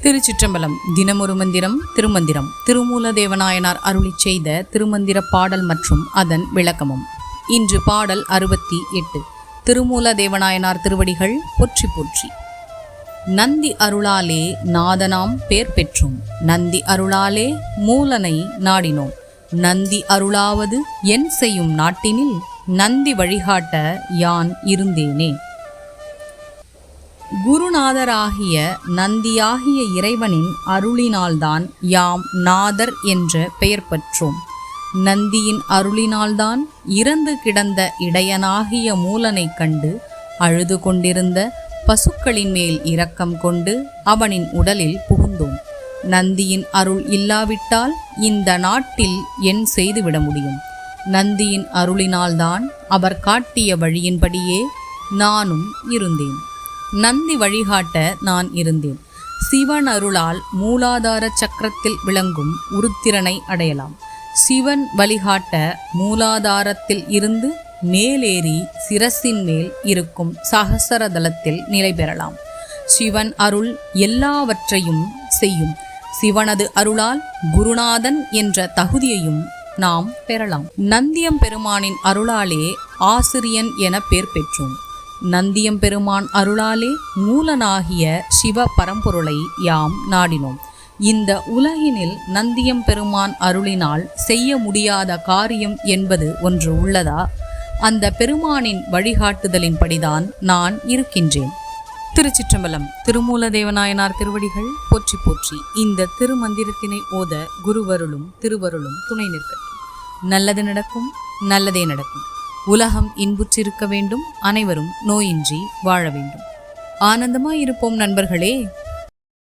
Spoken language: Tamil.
திருச்சிற்றம்பலம். தினமொரு மந்திரம். திருமந்திரம். திருமூல தேவநாயனார் அருளிச் செய்த திருமந்திர பாடல் மற்றும் அதன் விளக்கமும். இன்று பாடல் 68. திருமூல தேவநாயனார் திருவடிகள் போற்றி போற்றி. நந்தி அருளாலே நாதனாம் பேர் பெற்றோம், நந்தி அருளாலே மூலனை நாடினோம், நந்தி அருளாவது என் செய்யும் நாட்டினில், நந்தி வழிகாட்ட யான் இருந்தேனே. குருநாதராகிய நந்தியாகிய இறைவனின் அருளினால்தான் யாம் நாதர் என்ற பெயர் பெற்றோம். நந்தியின் அருளினால்தான் இறந்து கிடந்த இடையனாகிய மூலனை கண்டு அழுது கொண்டிருந்த பசுக்களின் மேல் இரக்கம் கொண்டு அவனின் உடலில் புகுந்தோம். நந்தியின் அருள் இல்லாவிட்டால் இந்த நாட்டில் என் செய்துவிட முடியும்? நந்தியின் அருளினால்தான் அவர் காட்டிய வழியின்படியே நானும் இருந்தேன். நந்தி வழிகாட்ட நான் இருந்தேன். சிவன் அருளால் மூலாதார சக்கரத்தில் விளங்கும் உருத்திரனை அடையலாம். சிவன் வழிகாட்ட மூலாதாரத்தில் இருந்து மேலேறி சிரசின் மேல் இருக்கும் சகசரதலத்தில் நிலை பெறலாம். சிவன் அருள் எல்லாவற்றையும் செய்யும். சிவனது அருளால் குருநாதன் என்ற தகுதியையும் நாம் பெறலாம். நந்தியம் பெருமானின் அருளாலே ஆசிரியன் என பெயர் பெற்றோம். நந்தியம் பெருமான் அருளாலே மூலனாகிய சிவ பரம்பொருளை யாம் நாடினோம். இந்த உலகினில் நந்தியம் பெருமான் அருளினால் செய்ய முடியாத காரியம் என்பது ஒன்று உள்ளதா? அந்த பெருமானின் வழிகாட்டுதலின்படிதான் நான் இருக்கின்றேன். திருச்சிற்றம்பலம். திருமூல தேவநாயனார் திருவடிகள் போற்றி போற்றி. இந்த திருமந்திரத்தினை ஓத குருவருளும் திருவருளும் துணை நிற்கட்டும். நல்லது நடக்கும், நல்லதே நடக்கும். உலகம் இன்புற்றிருக்க வேண்டும், அனைவரும் நோயின்றி வாழ வேண்டும். ஆனந்தமாயிருப்போம் நண்பர்களே.